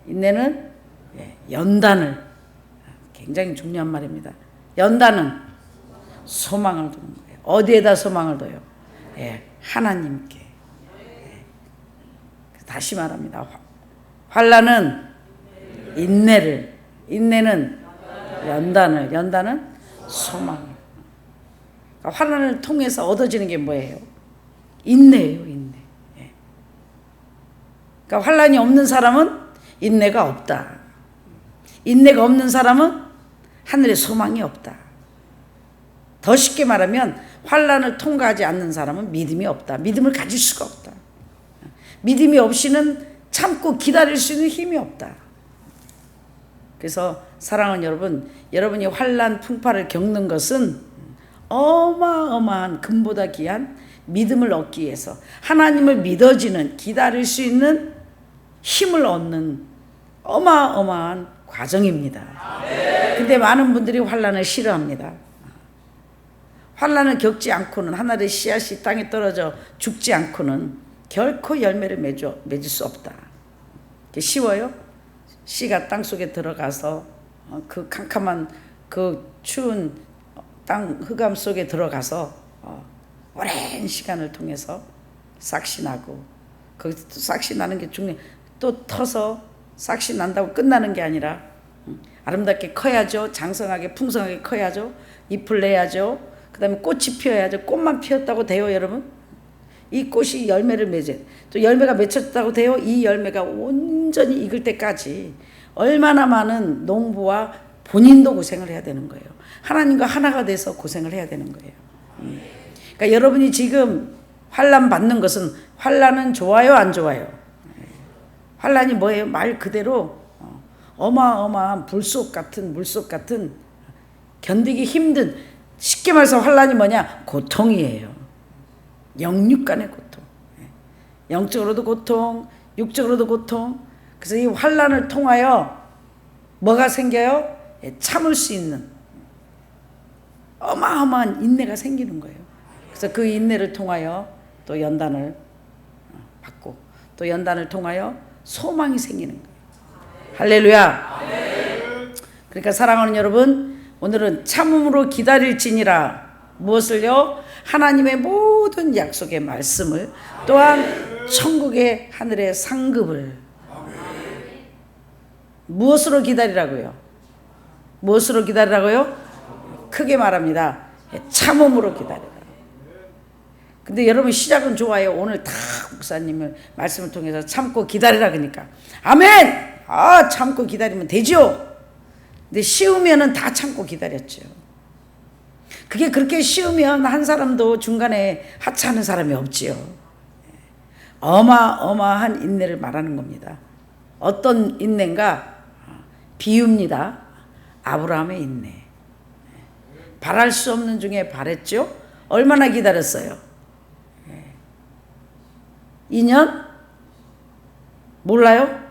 인내는 연단을, 굉장히 중요한 말입니다. 연단은 소망을 두는 거예요. 어디에다 소망을 둬요? 하나님께. 다시 말합니다. 환난은 인내를, 인내는 연단을, 연단은 소망을. 그러니까 환난을 통해서 얻어지는 게 뭐예요? 인내예요, 인내. 그러니까 환난이 없는 사람은 인내가 없다. 인내가 없는 사람은 하늘에 소망이 없다. 더 쉽게 말하면 환난을 통과하지 않는 사람은 믿음이 없다. 믿음을 가질 수가 없다. 믿음이 없이는 참고 기다릴 수 있는 힘이 없다. 그래서 사랑하는 여러분, 여러분이 환난 풍파를 겪는 것은 어마어마한 금보다 귀한 믿음을 얻기 위해서 하나님을 믿어지는, 기다릴 수 있는 힘을 얻는 어마어마한 과정입니다. 근데 많은 분들이 환난을 싫어합니다. 환난을 겪지 않고는, 하늘의 씨앗이 땅에 떨어져 죽지 않고는 결코 열매를 맺을 수 없다. 쉬워요? 씨가 땅속에 들어가서 그 캄캄한 그 추운 땅 흑암 속에 들어가서 오랜 시간을 통해서 싹시 나고, 거기서 또 싹시 나는 게 중요해. 또 터서 싹시 난다고 끝나는 게 아니라 아름답게 커야죠. 장성하게 풍성하게 커야죠. 잎을 내야죠. 그 다음에 꽃이 피어야죠. 꽃만 피었다고 돼요, 여러분? 이 꽃이 열매를 맺어요. 또 열매가 맺혔다고 돼요. 이 열매가 온전히 익을 때까지 얼마나 많은 농부와 본인도 고생을 해야 되는 거예요. 하나님과 하나가 돼서 고생을 해야 되는 거예요. 그러니까 여러분이 지금 환난 받는 것은, 환난은 좋아요, 안 좋아요? 환난이 뭐예요? 말 그대로 어마어마한 불속 같은, 물속 같은, 견디기 힘든, 쉽게 말해서 환난이 뭐냐? 고통이에요. 영육간의 고통. 영적으로도 고통, 육적으로도 고통. 그래서 이 환난을 통하여 뭐가 생겨요? 참을 수 있는 어마어마한 인내가 생기는 거예요. 그래서 그 인내를 통하여 또 연단을 받고, 또 연단을 통하여 소망이 생기는 거예요. 할렐루야. 그러니까 사랑하는 여러분, 오늘은 참음으로 기다릴지니라. 무엇을요? 하나님의 모든 약속의 말씀을, 또한 천국의 하늘의 상급을. 무엇으로 기다리라고요? 무엇으로 기다리라고요? 크게 말합니다. 참음으로 기다리라. 근데 여러분, 시작은 좋아요. 오늘 다 목사님을 말씀을 통해서 참고 기다리라 그러니까 아멘! 참고 기다리면 되죠. 근데 쉬우면은 다 참고 기다렸죠. 그게 그렇게 쉬우면 한 사람도 중간에 하차하는 사람이 없지요. 어마어마한 인내를 말하는 겁니다. 어떤 인내인가? 비유입니다. 아브라함의 인내. 바랄 수 없는 중에 바랬죠. 얼마나 기다렸어요? 2년? 몰라요?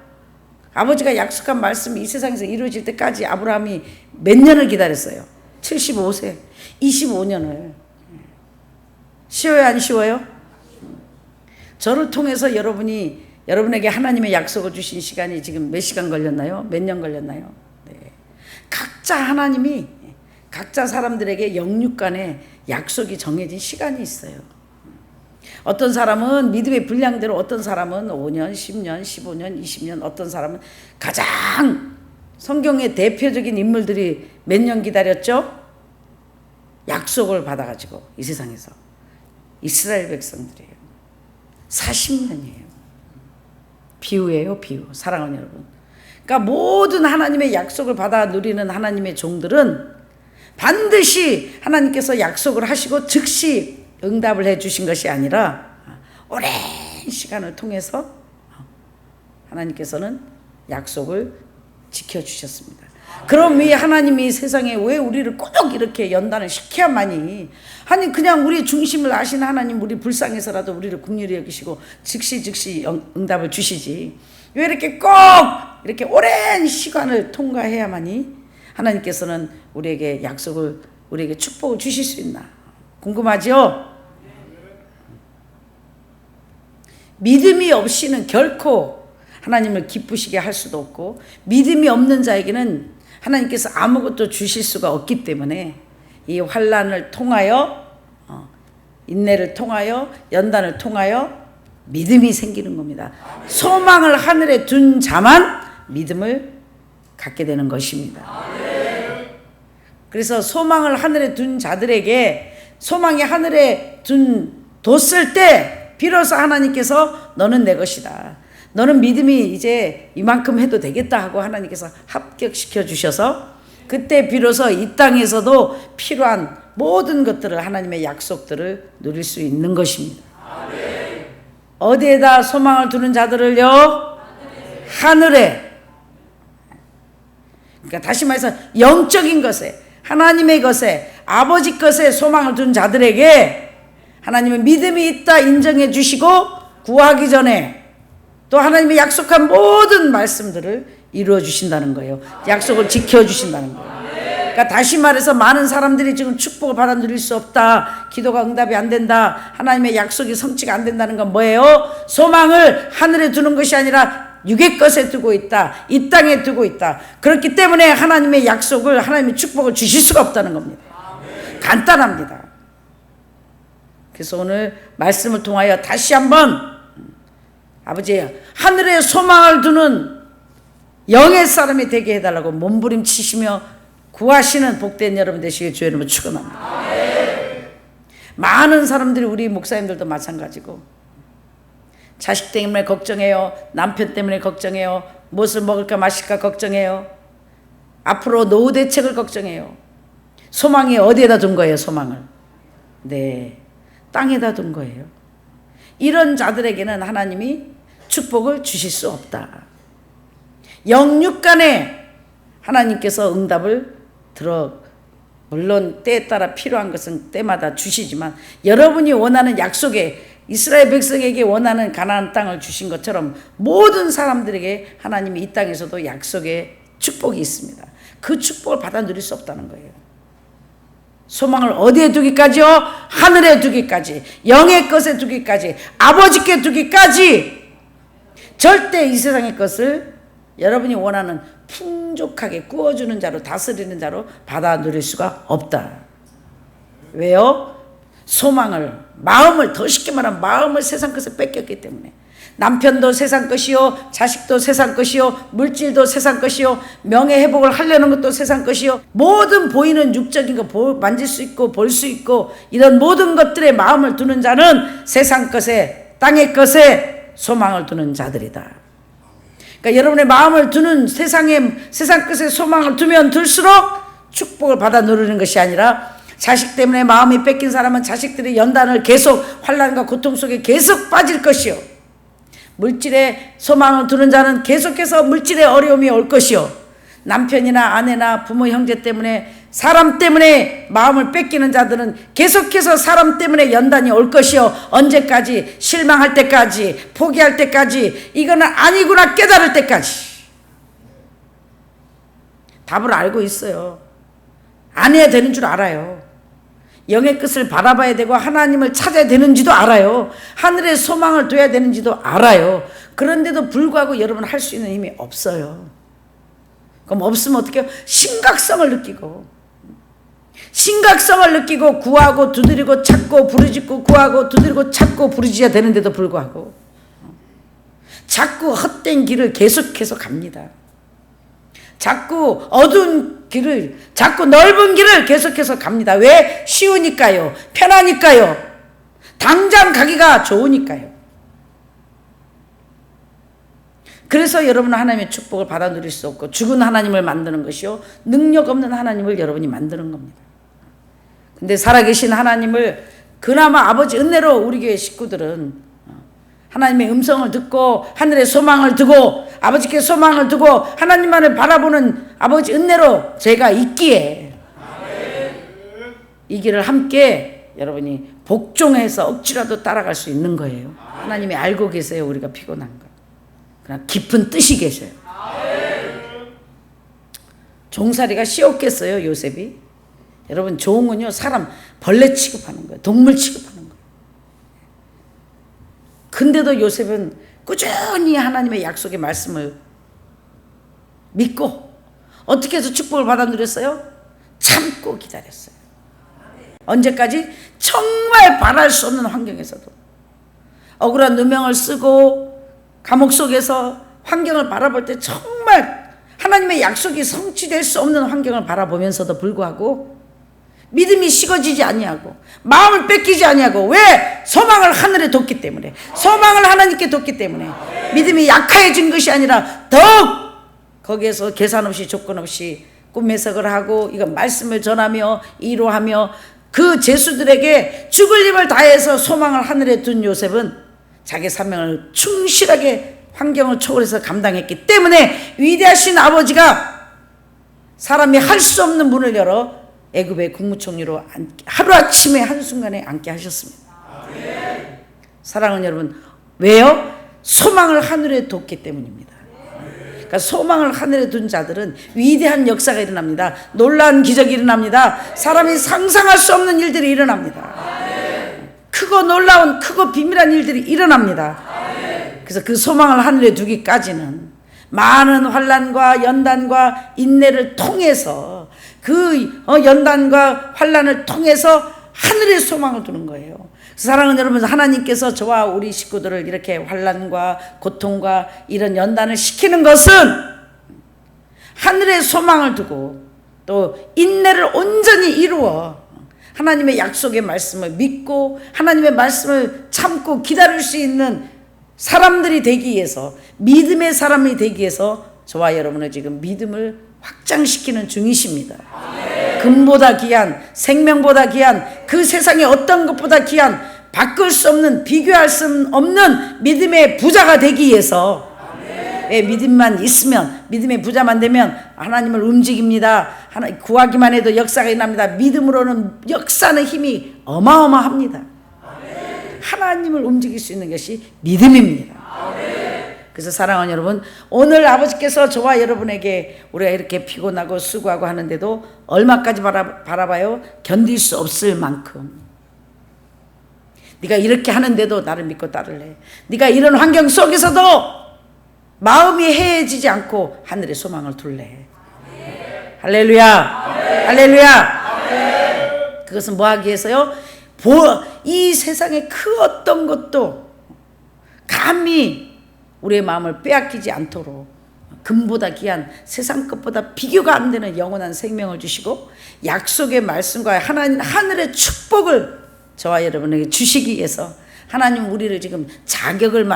아버지가 약속한 말씀이 이 세상에서 이루어질 때까지 아브라함이 몇 년을 기다렸어요? 75세, 25년을. 쉬워요, 안 쉬워요? 저를 통해서 여러분에게 하나님의 약속을 주신 시간이 지금 몇 시간 걸렸나요? 몇 년 걸렸나요? 네. 각자 사람들에게 영육간의 약속이 정해진 시간이 있어요. 어떤 사람은 믿음의 분량대로, 어떤 사람은 5년, 10년, 15년, 20년, 어떤 사람은 가장 성경의 대표적인 인물들이 몇 년 기다렸죠? 약속을 받아가지고 이 세상에서. 이스라엘 백성들이에요. 40년이에요. 비유예요, 비유. 사랑하는 여러분. 그러니까 모든 하나님의 약속을 받아 누리는 하나님의 종들은 반드시 하나님께서 약속을 하시고 즉시 응답을 해 주신 것이 아니라 오랜 시간을 통해서 하나님께서는 약속을 지켜주셨습니다. 그럼 왜 하나님이 세상에 왜 우리를 꼭 이렇게 연단을 시켜야만이, 아니 그냥 우리 중심을 아시는 하나님, 우리 불쌍해서라도 우리를 긍휼히 여기시고 즉시 응답을 주시지, 왜 이렇게 꼭 이렇게 오랜 시간을 통과해야만이 하나님께서는 우리에게 약속을, 우리에게 축복을 주실 수 있나 궁금하죠? 믿음이 없이는 결코 하나님을 기쁘시게 할 수도 없고, 믿음이 없는 자에게는 하나님께서 아무것도 주실 수가 없기 때문에 이 환난을 통하여, 인내를 통하여, 연단을 통하여 믿음이 생기는 겁니다. 소망을 하늘에 둔 자만 믿음을 갖게 되는 것입니다. 그래서 소망을 하늘에 둔 자들에게, 소망이 하늘에 뒀을 때 비로소 하나님께서 너는 내 것이다, 너는 믿음이 이제 이만큼 해도 되겠다 하고 하나님께서 합격시켜 주셔서, 그때 비로소 이 땅에서도 필요한 모든 것들을, 하나님의 약속들을 누릴 수 있는 것입니다. 어디에다 소망을 두는 자들을요? 하늘에. 그러니까 다시 말해서 영적인 것에, 하나님의 것에, 아버지 것에 소망을 둔 자들에게 하나님은 믿음이 있다 인정해 주시고, 구하기 전에 또 하나님의 약속한 모든 말씀들을 이루어 주신다는 거예요. 약속을 지켜 주신다는 거예요. 그러니까 다시 말해서 많은 사람들이 지금 축복을 받아 누릴 수 없다, 기도가 응답이 안 된다, 하나님의 약속이 성취가 안 된다는 건 뭐예요? 소망을 하늘에 두는 것이 아니라 육의 것에 두고 있다, 이 땅에 두고 있다. 그렇기 때문에 하나님의 약속을, 하나님의 축복을 주실 수가 없다는 겁니다. 간단합니다. 그래서 오늘 말씀을 통하여 다시 한번 아버지, 하늘에 소망을 두는 영의 사람이 되게 해달라고 몸부림치시며 구하시는 복된 여러분 되시길 주의 이름으로 축원합니다. 많은 사람들이, 우리 목사님들도 마찬가지고, 자식 때문에 걱정해요, 남편 때문에 걱정해요, 무엇을 먹을까 마실까 걱정해요, 앞으로 노후 대책을 걱정해요. 소망이 어디에다 둔 거예요? 소망을, 네, 땅에다 둔 거예요. 이런 자들에게는 하나님이 축복을 주실 수 없다. 영육간에 하나님께서 응답을 물론 때에 따라 필요한 것은 때마다 주시지만, 여러분이 원하는 약속에, 이스라엘 백성에게 원하는 가나안 땅을 주신 것처럼 모든 사람들에게 하나님이 이 땅에서도 약속의 축복이 있습니다. 그 축복을 받아 누릴 수 없다는 거예요. 소망을 어디에 두기까지요? 하늘에 두기까지, 영의 것에 두기까지, 아버지께 두기까지. 절대 이 세상의 것을 여러분이 원하는 풍족하게 구워주는 자로, 다스리는 자로 받아 누릴 수가 없다. 왜요? 소망을, 마음을, 더 쉽게 말하면 마음을 세상 것에 뺏겼기 때문에. 남편도 세상 것이요, 자식도 세상 것이요, 물질도 세상 것이요, 명예 회복을 하려는 것도 세상 것이요, 모든 보이는 육적인 거 만질 수 있고 볼 수 있고 이런 모든 것들에 마음을 두는 자는 세상 것에, 땅의 것에 소망을 두는 자들이다. 그러니까 여러분의 마음을 두는 세상 것에 소망을 두면 둘수록 축복을 받아 누리는 것이 아니라, 자식 때문에 마음이 뺏긴 사람은 자식들의 연단을 계속, 환난과 고통 속에 계속 빠질 것이요, 물질에 소망을 두는 자는 계속해서 물질의 어려움이 올 것이요, 남편이나 아내나 부모 형제 때문에, 사람 때문에 마음을 뺏기는 자들은 계속해서 사람 때문에 연단이 올 것이요, 언제까지? 실망할 때까지, 포기할 때까지, 이거는 아니구나 깨달을 때까지. 답을 알고 있어요. 안 해야 되는 줄 알아요. 영의 끝을 바라봐야 되고 하나님을 찾아야 되는지도 알아요. 하늘에 소망을 둬야 되는지도 알아요. 그런데도 불구하고 여러분 할 수 있는 힘이 없어요. 그럼 없으면 어떻게 해요? 심각성을 느끼고 구하고 두드리고 찾고 부르짖고 구하고 두드리고 찾고 부르짖어야 되는데도 불구하고 자꾸 헛된 길을 계속해서 갑니다. 자꾸 어두운 길을, 자꾸 넓은 길을 계속해서 갑니다. 왜? 쉬우니까요. 편하니까요. 당장 가기가 좋으니까요. 그래서 여러분은 하나님의 축복을 받아 누릴 수 없고, 죽은 하나님을 만드는 것이요, 능력 없는 하나님을 여러분이 만드는 겁니다. 근데 살아계신 하나님을, 그나마 아버지 은혜로 우리 교회 식구들은 하나님의 음성을 듣고 하늘에 소망을 두고 아버지께 소망을 두고 하나님만을 바라보는 아버지 은혜로 제가 있기에 이 길을 함께 여러분이 복종해서 억지라도 따라갈 수 있는 거예요. 하나님이 알고 계세요. 우리가 피곤한 거. 그냥 깊은 뜻이 계셔요. 종살이가 쉬웠겠어요, 요셉이? 여러분, 종은요, 사람 벌레 취급하는 거예요. 동물 취급하는 거예요. 근데도 요셉은 꾸준히 하나님의 약속의 말씀을 믿고 어떻게 해서 축복을 받아 누렸어요? 참고 기다렸어요. 언제까지? 정말 바랄 수 없는 환경에서도 억울한 누명을 쓰고 감옥 속에서 환경을 바라볼 때 정말 하나님의 약속이 성취될 수 없는 환경을 바라보면서도 불구하고 믿음이 식어지지 아니하고 마음을 뺏기지 아니하고, 왜? 소망을 하늘에 뒀기 때문에, 소망을 하나님께 뒀기 때문에 믿음이 약해진 것이 아니라 더욱 거기에서 계산 없이 조건 없이 꿈해석을 하고 이거 말씀을 전하며 이루하며 그 제수들에게 죽을 힘을 다해서 소망을 하늘에 둔 요셉은 자기 사명을 충실하게 환경을 초월해서 감당했기 때문에 위대하신 아버지가 사람이 할 수 없는 문을 열어 애굽의 국무총리로 하루아침에 한순간에 앉게 하셨습니다. 사랑하는 여러분, 왜요? 소망을 하늘에 뒀기 때문입니다. 그러니까 소망을 하늘에 둔 자들은 위대한 역사가 일어납니다. 놀라운 기적이 일어납니다. 사람이 상상할 수 없는 일들이 일어납니다. 크고 놀라운, 크고 비밀한 일들이 일어납니다. 그래서 그 소망을 하늘에 두기까지는 많은 환난과 연단과 인내를 통해서 그 연단과 환난을 통해서 하늘의 소망을 두는 거예요. 사랑하는 여러분, 하나님께서 저와 우리 식구들을 이렇게 환난과 고통과 이런 연단을 시키는 것은 하늘의 소망을 두고 또 인내를 온전히 이루어 하나님의 약속의 말씀을 믿고 하나님의 말씀을 참고 기다릴 수 있는 사람들이 되기 위해서, 믿음의 사람이 되기 위해서 저와 여러분은 지금 믿음을 확장시키는 중이십니다. 금보다 귀한, 생명보다 귀한, 그 세상에 어떤 것보다 귀한, 바꿀 수 없는, 비교할 수 없는 믿음의 부자가 되기 위해서, 믿음만 있으면, 믿음의 부자만 되면 하나님을 움직입니다. 구하기만 해도 역사가 일어납니다. 믿음으로는 역사는 힘이 어마어마합니다. 하나님을 움직일 수 있는 것이 믿음입니다. 그래서 사랑하는 여러분, 오늘 아버지께서 저와 여러분에게 우리가 이렇게 피곤하고 수고하고 하는데도 얼마까지 바라봐요? 견딜 수 없을 만큼. 네가 이렇게 하는데도 나를 믿고 따를래. 네가 이런 환경 속에서도 마음이 해해지지 않고 하늘의 소망을 둘래. 할렐루야. 할렐루야. 그것은 뭐 하기 위해서요? 이 세상의 그 어떤 것도 감히 우리의 마음을 빼앗기지 않도록 금보다 귀한, 세상 것보다 비교가 안 되는 영원한 생명을 주시고 약속의 말씀과 하늘의 축복을 저와 여러분에게 주시기 위해서 하나님 우리를 지금 자격을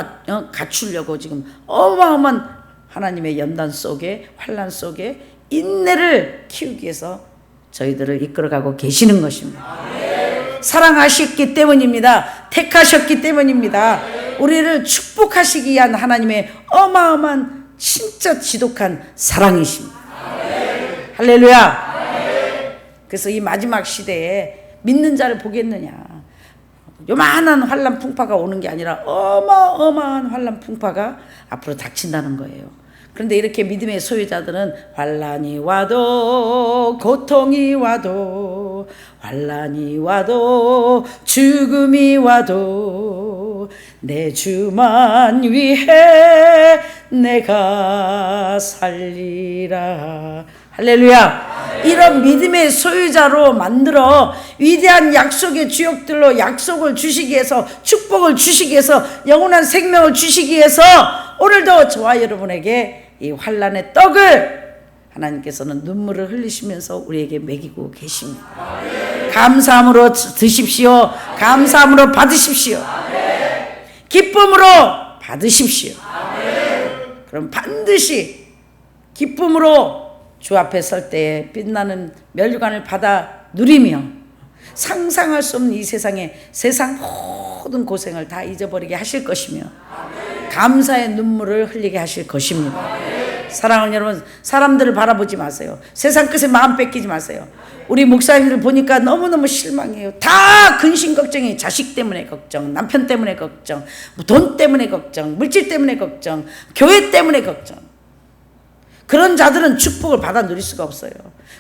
갖추려고 지금 어마어마한 하나님의 연단 속에, 환난 속에 인내를 키우기 위해서 저희들을 이끌어가고 계시는 것입니다. 사랑하셨기 때문입니다. 택하셨기 때문입니다. 우리를 축복하시기 위한 하나님의 어마어마한 진짜 지독한 사랑이십니다. 할렐루야. 그래서 이 마지막 시대에 믿는 자를 보겠느냐. 요만한 환난 풍파가 오는 게 아니라 어마어마한 환난 풍파가 앞으로 닥친다는 거예요. 그런데 이렇게 믿음의 소유자들은 환난이 와도 고통이 와도 환난이 와도 죽음이 와도 내 주만 위해 내가 살리라. 할렐루야. 이런 믿음의 소유자로 만들어 위대한 약속의 주역들로 약속을 주시기 위해서, 축복을 주시기 위해서, 영원한 생명을 주시기 위해서 오늘도 저와 여러분에게 이 환난의 떡을 하나님께서는 눈물을 흘리시면서 우리에게 먹이고 계십니다. 감사함으로 드십시오. 감사함으로 받으십시오. 기쁨으로 받으십시오. 그럼 반드시 기쁨으로 주 앞에 설 때에 빛나는 면류관을 받아 누리며 상상할 수 없는 이 세상에 세상 모든 고생을 다 잊어버리게 하실 것이며 감사의 눈물을 흘리게 하실 것입니다. 사랑하는 여러분, 사람들을 바라보지 마세요. 세상 끝에 마음 뺏기지 마세요. 우리 목사님들 보니까 너무너무 실망해요. 다 근심 걱정이, 자식 때문에 걱정, 남편 때문에 걱정, 돈 때문에 걱정, 물질 때문에 걱정, 교회 때문에 걱정. 그런 자들은 축복을 받아 누릴 수가 없어요.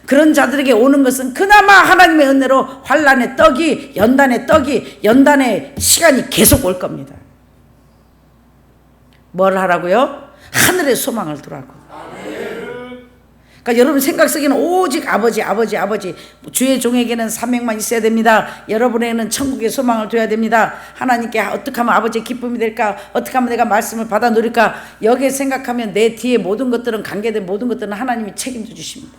그런 자들에게 오는 것은 그나마 하나님의 은혜로 환난의 떡이, 연단의 떡이, 연단의 시간이 계속 올 겁니다. 뭘 하라고요? 하늘의 소망을 두라고. 그러니까 여러분 생각 속에는 오직 아버지. 주의 종에게는 사명만 있어야 됩니다. 여러분에게는 천국의 소망을 둬야 됩니다. 하나님께 어떻게 하면 아버지의 기쁨이 될까? 어떻게 하면 내가 말씀을 받아 누릴까? 여기에 생각하면 내 뒤에 모든 것들은, 관계된 모든 것들은 하나님이 책임져 주십니다.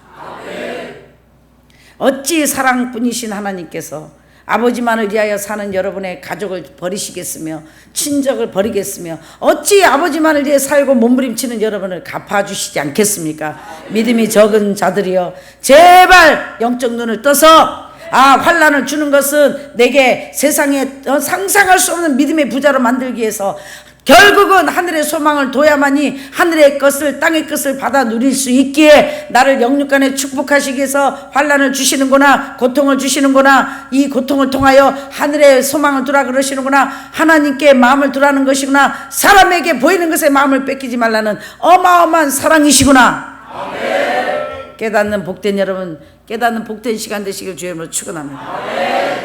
어찌 사랑뿐이신 하나님께서 아버지만을 위하여 사는 여러분의 가족을 버리시겠으며 친족을 버리겠으며 어찌 아버지만을 위해 살고 몸부림치는 여러분을 갚아주시지 않겠습니까? 믿음이 적은 자들이여, 제발 영적 눈을 떠서 환난을 주는 것은 내게 세상에 상상할 수 없는 믿음의 부자로 만들기 위해서 결국은 하늘의 소망을 둬야만이 하늘의 것을, 땅의 것을 받아 누릴 수 있기에 나를 영육간에 축복하시기 위해서 환난을 주시는구나, 고통을 주시는구나, 이 고통을 통하여 하늘의 소망을 두라 그러시는구나, 하나님께 마음을 두라는 것이구나, 사람에게 보이는 것에 마음을 뺏기지 말라는 어마어마한 사랑이시구나. 아멘. 깨닫는 복된 여러분, 깨닫는 복된 시간 되시길 주의 이름으로 축원합니다. 아멘.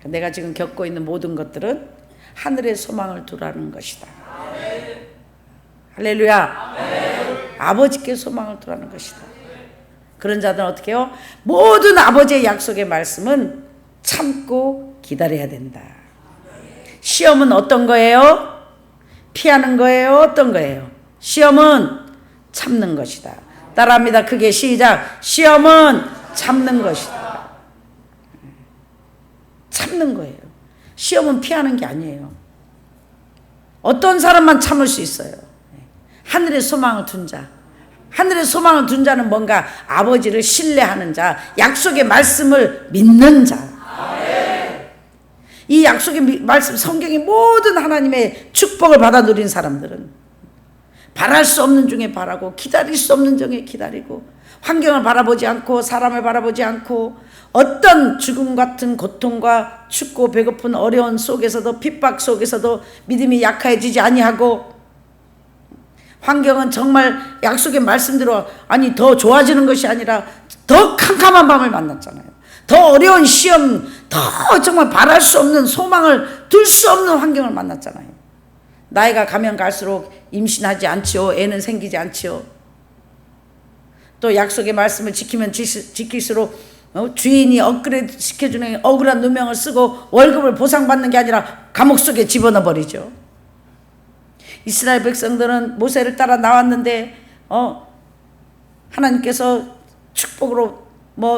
내가 지금 겪고 있는 모든 것들은 하늘의 소망을 두라는 것이다. 아멘. 할렐루야. 아멘. 아버지께 소망을 두라는 것이다. 그런 자들은 어떻게 해요? 모든 아버지의 약속의 말씀은 참고 기다려야 된다. 시험은 어떤 거예요? 피하는 거예요? 어떤 거예요? 시험은 참는 것이다. 따라합니다. 크게 시작. 시험은 참는 것이다. 참는 거예요. 시험은 피하는 게 아니에요. 어떤 사람만 참을 수 있어요. 하늘의 소망을 둔 자. 하늘의 소망을 둔 자는 뭔가 아버지를 신뢰하는 자, 약속의 말씀을 믿는 자. 이 약속의 말씀, 성경의 모든 하나님의 축복을 받아 누린 사람들은 바랄 수 없는 중에 바라고 기다릴 수 없는 중에 기다리고 환경을 바라보지 않고 사람을 바라보지 않고 어떤 죽음 같은 고통과 춥고 배고픈 어려운 속에서도, 핍박 속에서도 믿음이 약해지지 아니하고, 환경은 정말 약속의 말씀대로 더 좋아지는 것이 아니라 더 캄캄한 밤을 만났잖아요. 더 어려운 시험, 더 정말 바랄 수 없는, 소망을 둘 수 없는 환경을 만났잖아요. 나이가 가면 갈수록 임신하지 않지요. 애는 생기지 않지요. 또 약속의 말씀을 지키면 지킬수록 주인이 업그레이드 시켜주는 억울한 누명을 쓰고 월급을 보상받는 게 아니라 감옥 속에 집어넣어 버리죠. 이스라엘 백성들은 모세를 따라 나왔는데 하나님께서 축복으로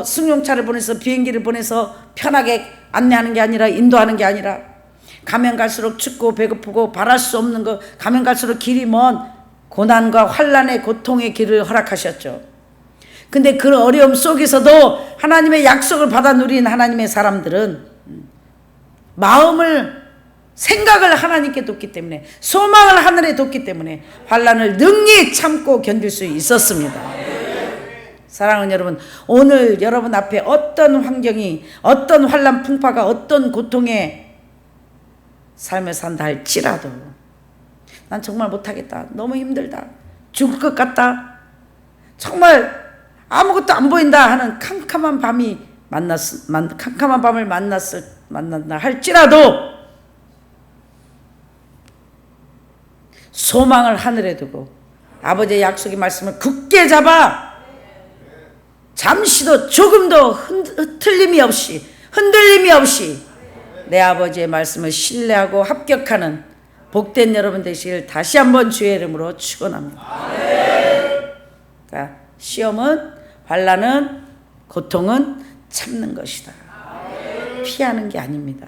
승용차를 보내서, 비행기를 보내서 편하게 안내하는 게 아니라, 인도하는 게 아니라, 가면 갈수록 춥고 배고프고 바랄 수 없는 것, 가면 갈수록 길이 먼 고난과 환난의 고통의 길을 허락하셨죠. 근데 그 어려움 속에서도 하나님의 약속을 받아 누린 하나님의 사람들은 마음을, 생각을 하나님께 뒀기 때문에, 소망을 하늘에 뒀기 때문에 환난을 능히 참고 견딜 수 있었습니다. 사랑하는 여러분, 오늘 여러분 앞에 어떤 환경이, 어떤 환난 풍파가, 어떤 고통의 삶을 산다 할지라도 난 정말 못하겠다, 너무 힘들다, 죽을 것 같다, 정말 아무것도 안 보인다 하는 캄캄한 밤을 만난다 할지라도 소망을 하늘에 두고 아버지의 약속의 말씀을 굳게 잡아 잠시도 조금도 흔들림이 없이 내 아버지의 말씀을 신뢰하고 합격하는 복된 여러분 되시길 다시 한번 주의 이름으로 축원합니다. 그러니까 시험은, 환난은, 고통은 참는 것이다. 피하는 게 아닙니다.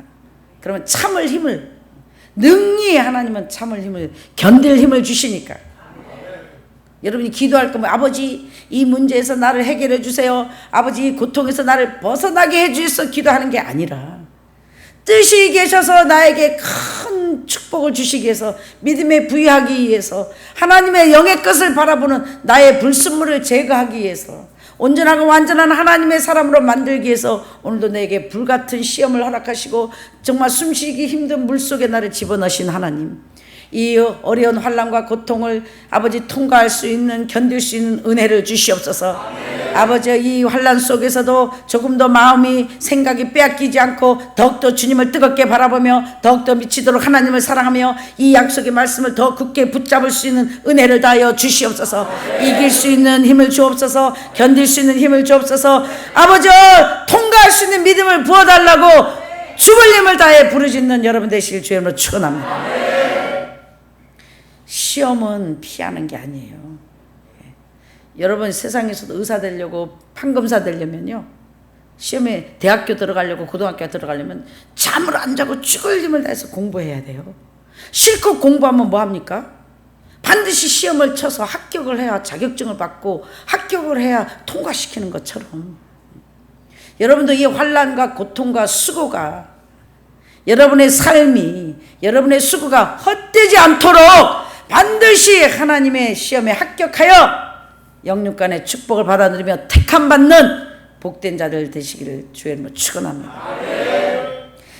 그러면 참을 힘을, 능히 하나님은 참을 힘을, 견딜 힘을 주시니까. 여러분이 기도할 거면 아버지 이 문제에서 나를 해결해 주세요, 아버지 이 고통에서 나를 벗어나게 해 주셔서 기도하는 게 아니라, 뜻이 계셔서 나에게 큰 축복을 주시기 위해서, 믿음에 부여하기 위해서, 하나님의 영의 것을 바라보는 나의 불순물을 제거하기 위해서, 온전하고 완전한 하나님의 사람으로 만들기 위해서 오늘도 내게 불같은 시험을 허락하시고 정말 숨쉬기 힘든 물속에 나를 집어넣으신 하나님, 이 어려운 환난과 고통을 아버지 통과할 수 있는, 견딜 수 있는 은혜를 주시옵소서. 아버지, 이 환난 속에서도 조금 더 마음이 생각이 빼앗기지 않고 더욱더 주님을 뜨겁게 바라보며 더욱더 미치도록 하나님을 사랑하며 이 약속의 말씀을 더 굳게 붙잡을 수 있는 은혜를 다하여 주시옵소서. 이길 수 있는 힘을 주옵소서. 견딜 수 있는 힘을 주옵소서. 아버지, 통과할 수 있는 믿음을 부어달라고 죽을 힘을 다해 부르짖는 여러분 되시길 주의 이름으로 축원합니다. 시험은 피하는 게 아니에요. 여러분 세상에서도 의사 되려고 판검사 되려면요, 시험에 대학교 들어가려고 고등학교 들어가려면 잠을 안 자고 죽을 힘을 다해서 공부해야 돼요. 실컷 공부하면 뭐합니까? 반드시 시험을 쳐서 합격을 해야 자격증을 받고 합격을 해야 통과시키는 것처럼 여러분도 이 환난과 고통과 수고가 여러분의 삶이 여러분의 수고가 헛되지 않도록 반드시 하나님의 시험에 합격하여 영육간의 축복을 받아 누리며 택함 받는 복된 자들 되시기를 주의 이름으로 축원합니다.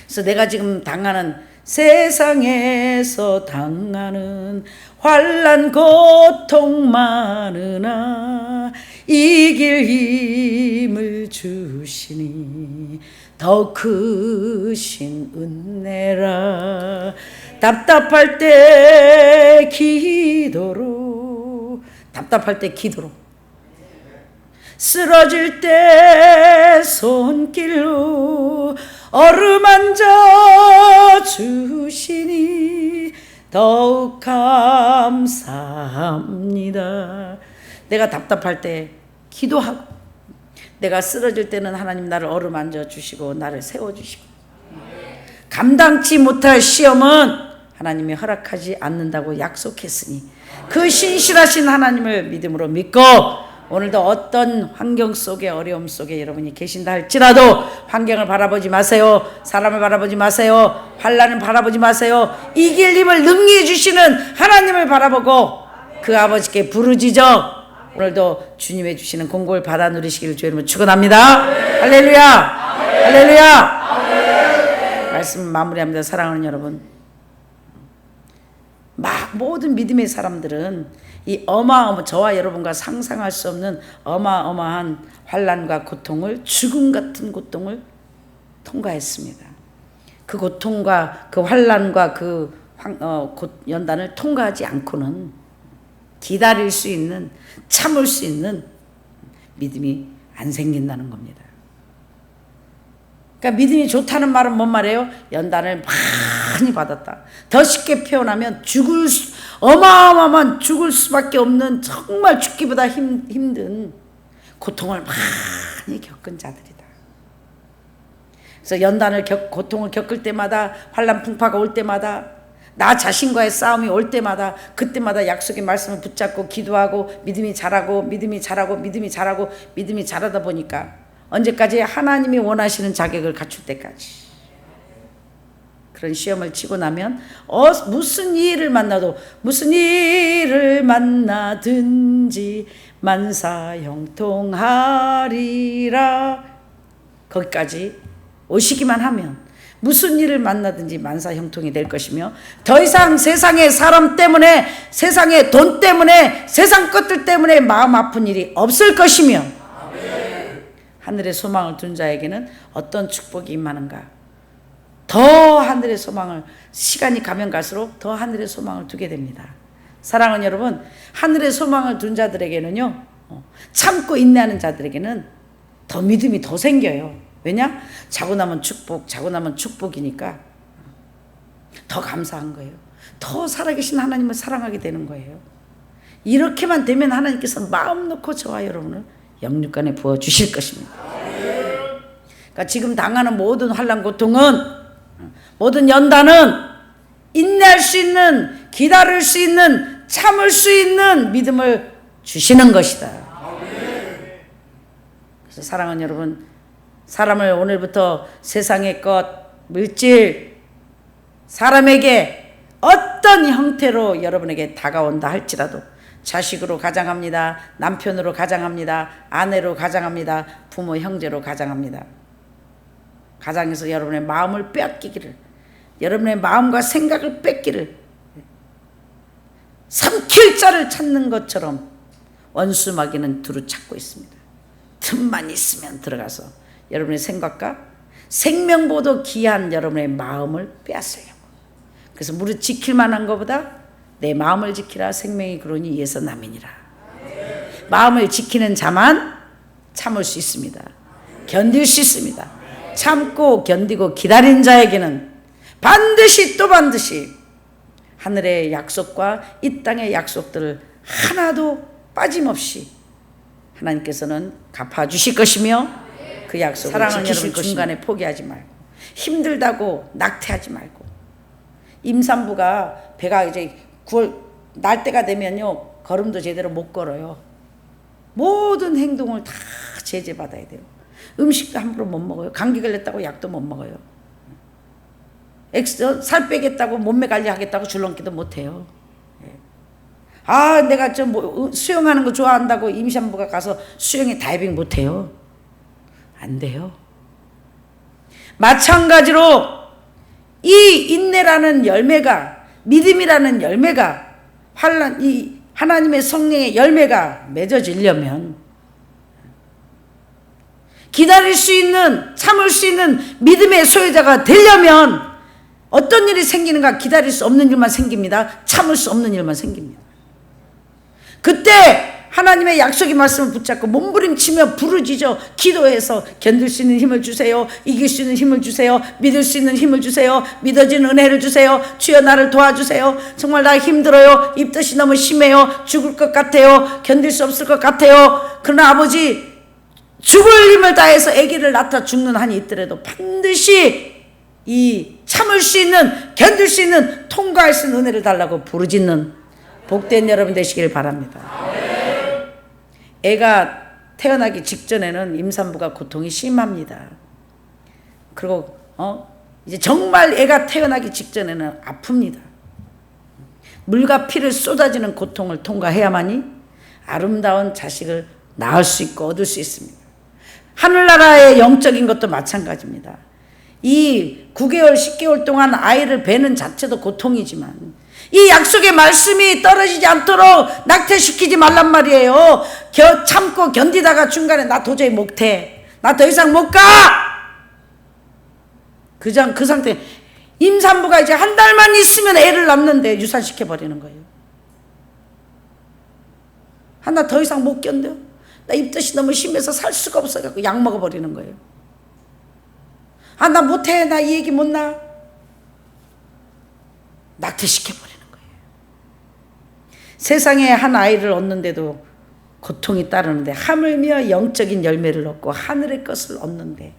그래서 내가 지금 당하는 세상에서 당하는 환난 고통 많으나 이길 힘을 주시니 더 크신 은혜라. 답답할 때 기도로, 답답할 때 기도로, 쓰러질 때 손길로 어루만져 주시니 더욱 감사합니다. 내가 답답할 때 기도하고, 내가 쓰러질 때는 하나님 나를 어루만져 주시고 나를 세워주시고, 감당치 못할 시험은 하나님이 허락하지 않는다고 약속했으니 그 신실하신 하나님을 믿음으로 믿고 오늘도 어떤 환경 속에 어려움 속에 여러분이 계신다 할지라도 환경을 바라보지 마세요. 사람을 바라보지 마세요. 환난을 바라보지 마세요. 이길 힘을 능히 주시는 하나님을 바라보고 그 아버지께 부르짖어 오늘도 주님의 주시는 공고를 받아 누리시기를 주님을 축원합니다. 할렐루야, 할렐루야. 말씀 마무리합니다. 사랑하는 여러분, 모든 믿음의 사람들은 이 저와 여러분과 상상할 수 없는 어마어마한 환난과 고통을, 죽음 같은 고통을 통과했습니다. 그 고통과 그 환난과 그 연단을 통과하지 않고는 기다릴 수 있는, 참을 수 있는 믿음이 안 생긴다는 겁니다. 그러니까 믿음이 좋다는 말은 뭔 말이에요? 연단을 많이 받았다. 더 쉽게 표현하면 어마어마한 죽을 수밖에 없는 정말 죽기보다 힘든 고통을 많이 겪은 자들이다. 그래서 연단을 고통을 겪을 때마다, 환난 풍파가 올 때마다, 나 자신과의 싸움이 올 때마다, 그때마다 약속의 말씀을 붙잡고 기도하고 믿음이 자라고 믿음이 자라고 믿음이 자라고 믿음이 자라다 보니까 언제까지? 하나님이 원하시는 자격을 갖출 때까지. 그런 시험을 치고 나면 무슨 일을 만나든지 만사형통하리라. 거기까지 오시기만 하면 무슨 일을 만나든지 만사형통이 될 것이며 더 이상 세상의 사람 때문에, 세상의 돈 때문에, 세상 것들 때문에 마음 아픈 일이 없을 것이며 하늘의 소망을 둔 자에게는 어떤 축복이 임하는가? 더 하늘의 소망을, 시간이 가면 갈수록 더 하늘의 소망을 두게 됩니다. 사랑하는 여러분, 하늘의 소망을 둔 자들에게는요, 참고 인내하는 자들에게는 더 믿음이 더 생겨요. 왜냐? 자고 나면 축복이니까 더 감사한 거예요. 더 살아계신 하나님을 사랑하게 되는 거예요. 이렇게만 되면 하나님께서 마음 놓고 저와 여러분을 영육간에 부어주실 것입니다. 그러니까 지금 당하는 모든 환난 고통은, 모든 연단은 인내할 수 있는, 기다릴 수 있는, 참을 수 있는 믿음을 주시는 것이다. 그래서 사랑하는 여러분, 사람을 오늘부터 세상의 것, 물질, 사람에게 어떤 형태로 여러분에게 다가온다 할지라도 자식으로 가장합니다. 남편으로 가장합니다. 아내로 가장합니다. 부모, 형제로 가장합니다. 가장에서 여러분의 마음을 빼앗기기를, 여러분의 마음과 생각을 뺏기를, 삼킬 자를 찾는 것처럼 원수 마귀는 두루 찾고 있습니다. 틈만 있으면 들어가서 여러분의 생각과 생명보다 귀한 여러분의 마음을 빼앗으려고. 그래서 무릇 지킬 만한 것보다 내 마음을 지키라. 생명이 그러니 이에서 남이니라. 마음을 지키는 자만 참을 수 있습니다. 견딜 수 있습니다. 참고 견디고 기다린 자에게는 반드시 또 반드시 하늘의 약속과 이 땅의 약속들을 하나도 빠짐없이 하나님께서는 갚아주실 것이며 그 약속을 지키실 것이며 중간에 포기하지 말고 힘들다고 낙태하지 말고. 임산부가 배가 이제 9월 날 때가 되면요 걸음도 제대로 못 걸어요. 모든 행동을 다 제재받아야 돼요. 음식도 함부로 못 먹어요. 감기 걸렸다고 약도 못 먹어요. 살 빼겠다고 몸매 관리하겠다고 줄넘기도 못해요. 내가 수영하는 거 좋아한다고 임산부가 가서 수영에 다이빙 못해요. 안 돼요. 마찬가지로 이 인내라는 열매가, 믿음이라는 열매가, 이 하나님의 성령의 열매가 맺어지려면 기다릴 수 있는, 참을 수 있는 믿음의 소유자가 되려면 어떤 일이 생기는가? 기다릴 수 없는 일만 생깁니다. 참을 수 없는 일만 생깁니다. 그때 하나님의 약속의 말씀을 붙잡고 몸부림치며 부르짖어 기도해서 견딜 수 있는 힘을 주세요. 이길 수 있는 힘을 주세요. 믿을 수 있는 힘을 주세요. 믿어지는 은혜를 주세요. 주여 나를 도와주세요. 정말 나 힘들어요. 입덧이 너무 심해요. 죽을 것 같아요. 견딜 수 없을 것 같아요. 그러나 아버지 죽을 힘을 다해서 아기를 낳다 죽는 한이 있더라도 반드시 이 참을 수 있는, 견딜 수 있는, 통과할 수 있는 은혜를 달라고 부르짖는 복된 여러분 되시길 바랍니다. 애가 태어나기 직전에는 임산부가 고통이 심합니다. 그리고 이제 정말 애가 태어나기 직전에는 아픕니다. 물과 피를 쏟아지는 고통을 통과해야만이 아름다운 자식을 낳을 수 있고 얻을 수 있습니다. 하늘나라의 영적인 것도 마찬가지입니다. 이 9개월, 10개월 동안 아이를 베는 자체도 고통이지만 이 약속의 말씀이 떨어지지 않도록 낙태시키지 말란 말이에요. 참고 견디다가 중간에 나 도저히 못해, 나 더 이상 못 가, 그 상태. 임산부가 이제 한 달만 있으면 애를 낳는데 유산시켜버리는 거예요. 나 더 이상 못 견뎌, 나 입덧이 너무 심해서 살 수가 없어갖고 약 먹어버리는 거예요. 나 못해, 나 이 얘기 못 나, 낙태시켜버리는 거예요. 세상에 한 아이를 얻는데도 고통이 따르는데 하물며 영적인 열매를 얻고 하늘의 것을 얻는데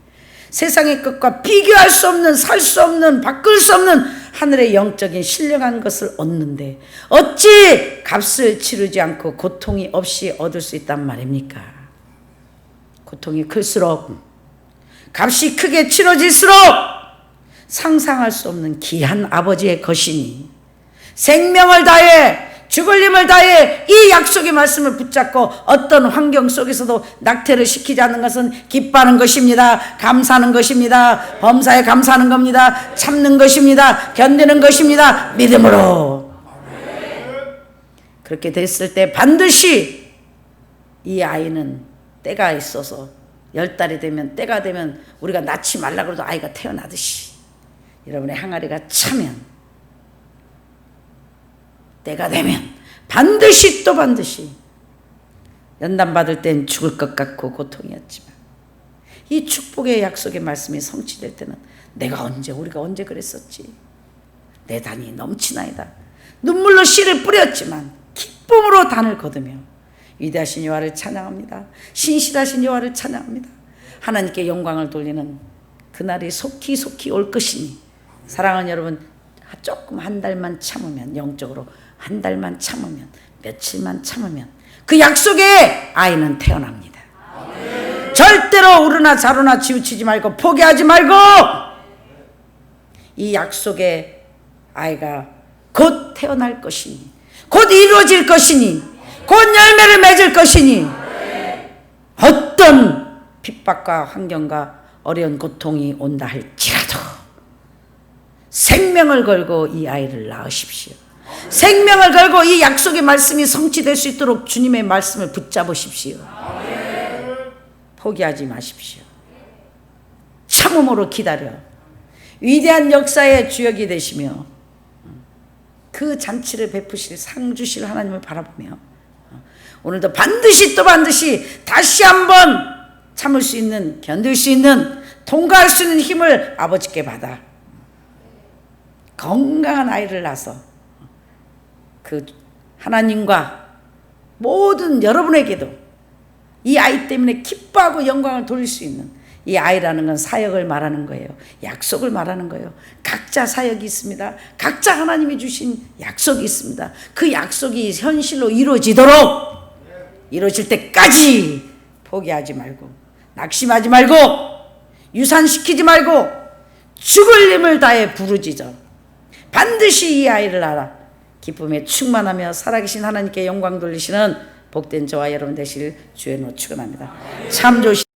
세상의 것과 비교할 수 없는, 살 수 없는, 바꿀 수 없는 하늘의 영적인 신령한 것을 얻는데 어찌 값을 치르지 않고 고통이 없이 얻을 수 있단 말입니까? 고통이 클수록, 값이 크게 치러질수록 상상할 수 없는 귀한 아버지의 것이니 생명을 다해, 죽을 힘을 다해 이 약속의 말씀을 붙잡고 어떤 환경 속에서도 낙태를 시키지 않는 것은 기뻐하는 것입니다. 감사하는 것입니다. 범사에 감사하는 겁니다. 참는 것입니다. 견디는 것입니다. 믿음으로. 그렇게 됐을 때 반드시 이 아이는 때가 있어서 10달이 되면, 때가 되면 우리가 낳지 말라 그래도 아이가 태어나듯이 여러분의 항아리가 차면 때가 되면 반드시 또 반드시, 연단받을 땐 죽을 것 같고 고통이었지만 이 축복의 약속의 말씀이 성취될 때는 우리가 언제 그랬었지, 내 단이 넘치나이다. 눈물로 씨를 뿌렸지만 기쁨으로 단을 거두며 위대하신 여호와를 찬양합니다. 신실하신 여호와를 찬양합니다. 하나님께 영광을 돌리는 그날이 속히 올 것이니 사랑하는 여러분, 조금 한 달만 참으면, 영적으로 한 달만 참으면, 며칠만 참으면 그 약속의 아이는 태어납니다. 절대로 우르나 자르나 치우치지 말고 포기하지 말고 이 약속의 아이가 곧 태어날 것이니, 곧 이루어질 것이니, 곧 열매를 맺을 것이니 어떤 핍박과 환경과 어려운 고통이 온다 할지라도 생명을 걸고 이 아이를 낳으십시오. 생명을 걸고 이 약속의 말씀이 성취될 수 있도록 주님의 말씀을 붙잡으십시오. 포기하지 마십시오. 참음으로 기다려 위대한 역사의 주역이 되시며 그 잔치를 베푸실 상 주실 하나님을 바라보며 오늘도 반드시 또 반드시 다시 한번 참을 수 있는, 견딜 수 있는, 통과할 수 있는 힘을 아버지께 받아 건강한 아이를 낳아서 그 하나님과 모든 여러분에게도 이 아이 때문에 기뻐하고 영광을 돌릴 수 있는, 이 아이라는 건 사역을 말하는 거예요. 약속을 말하는 거예요. 각자 사역이 있습니다. 각자 하나님이 주신 약속이 있습니다. 그 약속이 현실로 이루어지도록, 이루어질 때까지 포기하지 말고, 낙심하지 말고, 유산시키지 말고, 죽을 힘을 다해 부르짖어 반드시 이 아이를 알아 기쁨에 충만하며 살아계신 하나님께 영광 돌리시는 복된 저와 여러분 되실 주의 노 축원합니다. 참 조심.